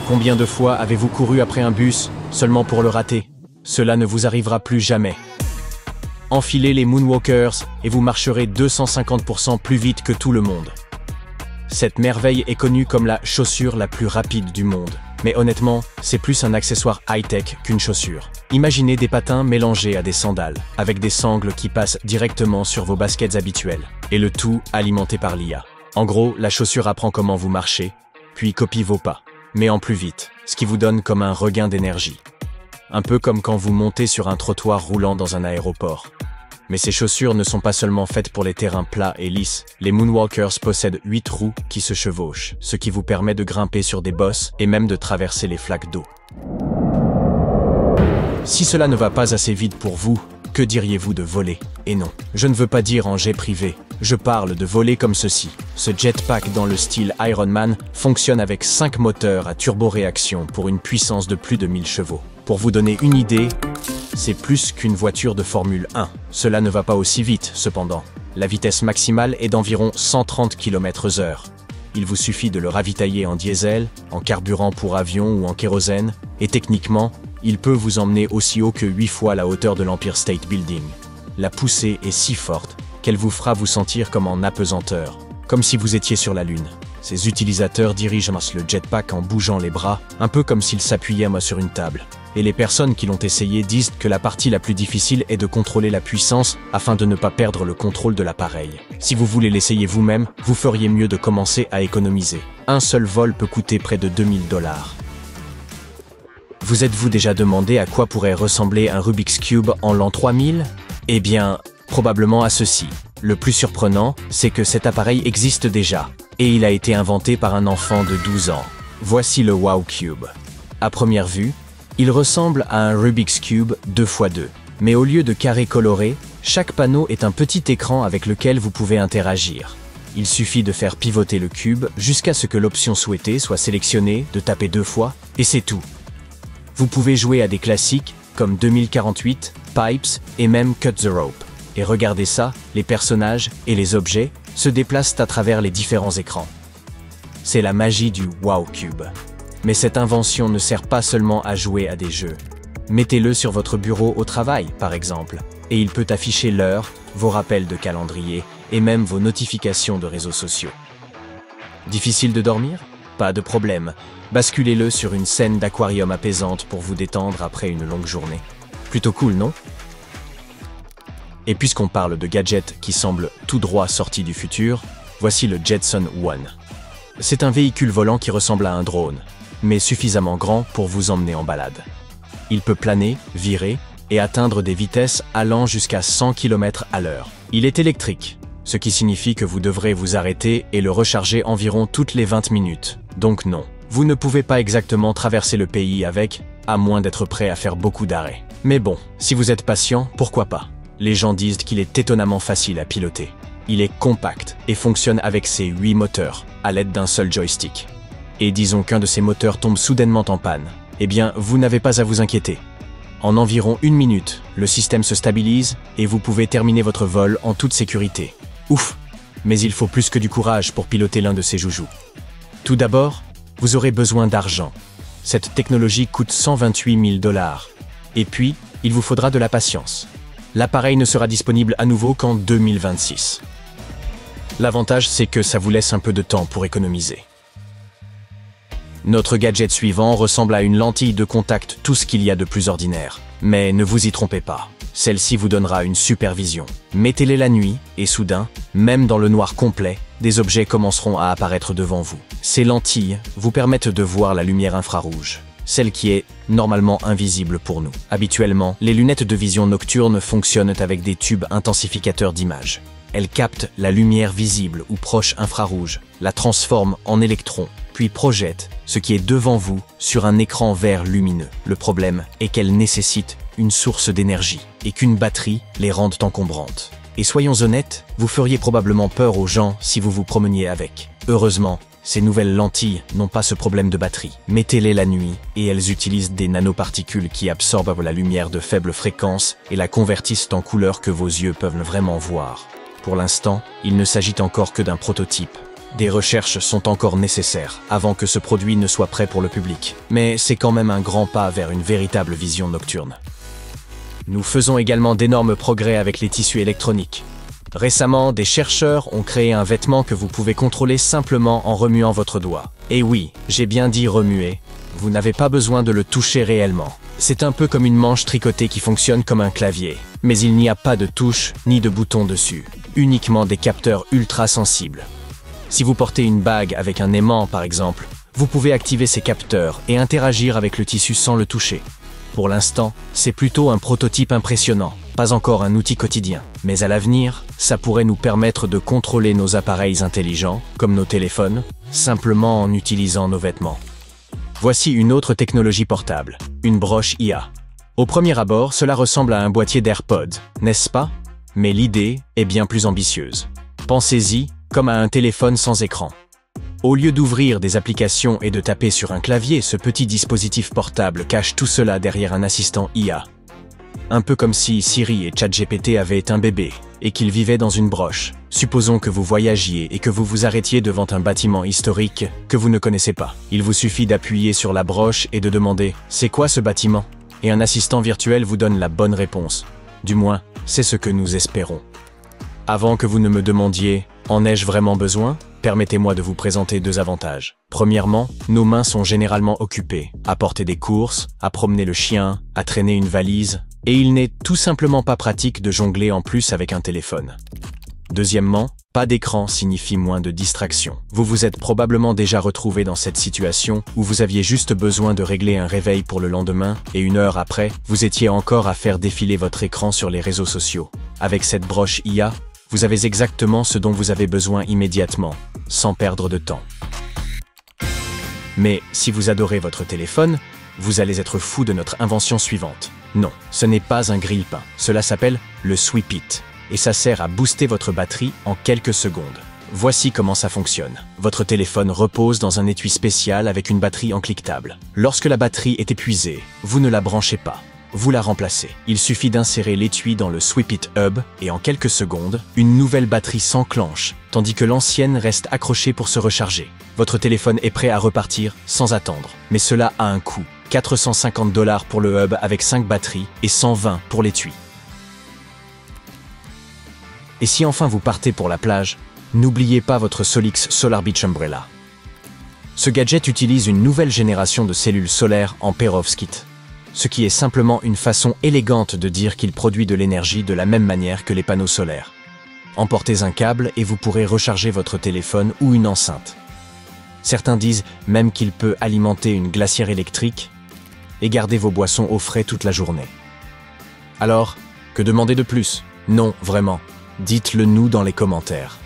Combien de fois avez-vous couru après un bus seulement pour le rater? Cela ne vous arrivera plus jamais. Enfilez les Moonwalkers et vous marcherez 250% plus vite que tout le monde. Cette merveille est connue comme la chaussure la plus rapide du monde. Mais honnêtement, c'est plus un accessoire high-tech qu'une chaussure. Imaginez des patins mélangés à des sandales, avec des sangles qui passent directement sur vos baskets habituelles, et le tout alimenté par l'IA. En gros, la chaussure apprend comment vous marchez, puis copie vos pas, mais en plus vite, ce qui vous donne comme un regain d'énergie. Un peu comme quand vous montez sur un trottoir roulant dans un aéroport. Mais ces chaussures ne sont pas seulement faites pour les terrains plats et lisses. Les Moonwalkers possèdent 8 roues qui se chevauchent, ce qui vous permet de grimper sur des bosses et même de traverser les flaques d'eau. Si cela ne va pas assez vite pour vous, que diriez-vous de voler? Et non, je ne veux pas dire en jet privé, je parle de voler comme ceci. Ce jetpack dans le style Iron Man fonctionne avec 5 moteurs à turboréaction pour une puissance de plus de 1000 chevaux. Pour vous donner une idée, c'est plus qu'une voiture de Formule 1. Cela ne va pas aussi vite, cependant. La vitesse maximale est d'environ 130 km/h. Il vous suffit de le ravitailler en diesel, en carburant pour avion ou en kérosène, et techniquement, il peut vous emmener aussi haut que 8 fois la hauteur de l'Empire State Building. La poussée est si forte qu'elle vous fera vous sentir comme en apesanteur, comme si vous étiez sur la Lune. Ses utilisateurs dirigent le jetpack en bougeant les bras, un peu comme s'ils s'appuyaient sur une table. Et les personnes qui l'ont essayé disent que la partie la plus difficile est de contrôler la puissance afin de ne pas perdre le contrôle de l'appareil. Si vous voulez l'essayer vous-même, vous feriez mieux de commencer à économiser. Un seul vol peut coûter près de 2000 $. Vous êtes-vous déjà demandé à quoi pourrait ressembler un Rubik's Cube en l'an 3000? Eh bien, probablement à ceci. Le plus surprenant, c'est que cet appareil existe déjà, et il a été inventé par un enfant de 12 ans. Voici le Wow Cube. À première vue, il ressemble à un Rubik's Cube 2x2, mais au lieu de carrés colorés, chaque panneau est un petit écran avec lequel vous pouvez interagir. Il suffit de faire pivoter le cube jusqu'à ce que l'option souhaitée soit sélectionnée, de taper 2 fois, et c'est tout. Vous pouvez jouer à des classiques comme 2048, Pipes et même Cut the Rope. Et regardez ça, les personnages et les objets se déplacent à travers les différents écrans. C'est la magie du Wow Cube. Mais cette invention ne sert pas seulement à jouer à des jeux. Mettez-le sur votre bureau au travail, par exemple, et il peut afficher l'heure, vos rappels de calendrier et même vos notifications de réseaux sociaux. Difficile de dormir? Pas de problème. Basculez-le sur une scène d'aquarium apaisante pour vous détendre après une longue journée. Plutôt cool, non? Et puisqu'on parle de gadgets qui semblent tout droit sortis du futur, voici le Jetson One. C'est un véhicule volant qui ressemble à un drone, mais suffisamment grand pour vous emmener en balade. Il peut planer, virer et atteindre des vitesses allant jusqu'à 100 km/h. Il est électrique, ce qui signifie que vous devrez vous arrêter et le recharger environ toutes les 20 minutes. Donc non, vous ne pouvez pas exactement traverser le pays avec, à moins d'être prêt à faire beaucoup d'arrêts. Mais bon, si vous êtes patient, pourquoi pas? Les gens disent qu'il est étonnamment facile à piloter. Il est compact et fonctionne avec ses 8 moteurs, à l'aide d'un seul joystick. Et disons qu'un de ces moteurs tombe soudainement en panne. Eh bien, vous n'avez pas à vous inquiéter. En environ 1 minute, le système se stabilise et vous pouvez terminer votre vol en toute sécurité. Ouf! Mais il faut plus que du courage pour piloter l'un de ces joujoux. Tout d'abord, vous aurez besoin d'argent. Cette technologie coûte 128 000 $. Et puis, il vous faudra de la patience. L'appareil ne sera disponible à nouveau qu'en 2026. L'avantage, c'est que ça vous laisse un peu de temps pour économiser. Notre gadget suivant ressemble à une lentille de contact, tout ce qu'il y a de plus ordinaire. Mais ne vous y trompez pas, celle-ci vous donnera une super vision. Mettez-les la nuit, et soudain, même dans le noir complet, des objets commenceront à apparaître devant vous. Ces lentilles vous permettent de voir la lumière infrarouge, celle qui est normalement invisible pour nous. Habituellement, les lunettes de vision nocturne fonctionnent avec des tubes intensificateurs d'image. Elles captent la lumière visible ou proche infrarouge, la transforment en électrons, puis projettent ce qui est devant vous sur un écran vert lumineux. Le problème est qu'elles nécessitent une source d'énergie et qu'une batterie les rende encombrantes. Et soyons honnêtes, vous feriez probablement peur aux gens si vous vous promeniez avec. Heureusement, ces nouvelles lentilles n'ont pas ce problème de batterie. Mettez-les la nuit et elles utilisent des nanoparticules qui absorbent la lumière de faible fréquence et la convertissent en couleur que vos yeux peuvent vraiment voir. Pour l'instant, il ne s'agit encore que d'un prototype. Des recherches sont encore nécessaires avant que ce produit ne soit prêt pour le public, mais c'est quand même un grand pas vers une véritable vision nocturne. Nous faisons également d'énormes progrès avec les tissus électroniques. Récemment, des chercheurs ont créé un vêtement que vous pouvez contrôler simplement en remuant votre doigt. Et oui, j'ai bien dit remuer, vous n'avez pas besoin de le toucher réellement. C'est un peu comme une manche tricotée qui fonctionne comme un clavier, mais il n'y a pas de touche ni de bouton dessus, uniquement des capteurs ultra sensibles. Si vous portez une bague avec un aimant par exemple, vous pouvez activer ces capteurs et interagir avec le tissu sans le toucher. Pour l'instant, c'est plutôt un prototype impressionnant, pas encore un outil quotidien. Mais à l'avenir, ça pourrait nous permettre de contrôler nos appareils intelligents, comme nos téléphones, simplement en utilisant nos vêtements. Voici une autre technologie portable, une broche IA. Au premier abord, cela ressemble à un boîtier d'AirPods, n'est-ce pas? Mais l'idée est bien plus ambitieuse. Pensez-y comme à un téléphone sans écran. Au lieu d'ouvrir des applications et de taper sur un clavier, ce petit dispositif portable cache tout cela derrière un assistant IA. Un peu comme si Siri et ChatGPT avaient un bébé et qu'ils vivaient dans une broche. Supposons que vous voyagiez et que vous vous arrêtiez devant un bâtiment historique que vous ne connaissez pas. Il vous suffit d'appuyer sur la broche et de demander « C'est quoi ce bâtiment ?» Et un assistant virtuel vous donne la bonne réponse. Du moins, c'est ce que nous espérons. Avant que vous ne me demandiez « En ai-je vraiment besoin ?» Permettez-moi de vous présenter deux avantages. Premièrement, nos mains sont généralement occupées, à porter des courses, à promener le chien, à traîner une valise, et il n'est tout simplement pas pratique de jongler en plus avec un téléphone. Deuxièmement, pas d'écran signifie moins de distraction. Vous vous êtes probablement déjà retrouvé dans cette situation où vous aviez juste besoin de régler un réveil pour le lendemain et une heure après, vous étiez encore à faire défiler votre écran sur les réseaux sociaux. Avec cette broche IA, vous avez exactement ce dont vous avez besoin immédiatement, sans perdre de temps. Mais si vous adorez votre téléphone, vous allez être fou de notre invention suivante. Non, ce n'est pas un grille-pain. Cela s'appelle le Sweep-It. Et ça sert à booster votre batterie en quelques secondes. Voici comment ça fonctionne. Votre téléphone repose dans un étui spécial avec une batterie enclictable. Lorsque la batterie est épuisée, vous ne la branchez pas. Vous la remplacez. Il suffit d'insérer l'étui dans le Sweep-It Hub et en quelques secondes, une nouvelle batterie s'enclenche, tandis que l'ancienne reste accrochée pour se recharger. Votre téléphone est prêt à repartir sans attendre. Mais cela a un coût. 450 $ pour le hub avec 5 batteries et 120 pour l'étui. Et si enfin vous partez pour la plage, n'oubliez pas votre Solix Solar Beach Umbrella. Ce gadget utilise une nouvelle génération de cellules solaires en perovskite, ce qui est simplement une façon élégante de dire qu'il produit de l'énergie de la même manière que les panneaux solaires. Emportez un câble et vous pourrez recharger votre téléphone ou une enceinte. Certains disent même qu'il peut alimenter une glacière électrique et garder vos boissons au frais toute la journée. Alors, que demander de plus? Non, vraiment. Dites-le nous dans les commentaires.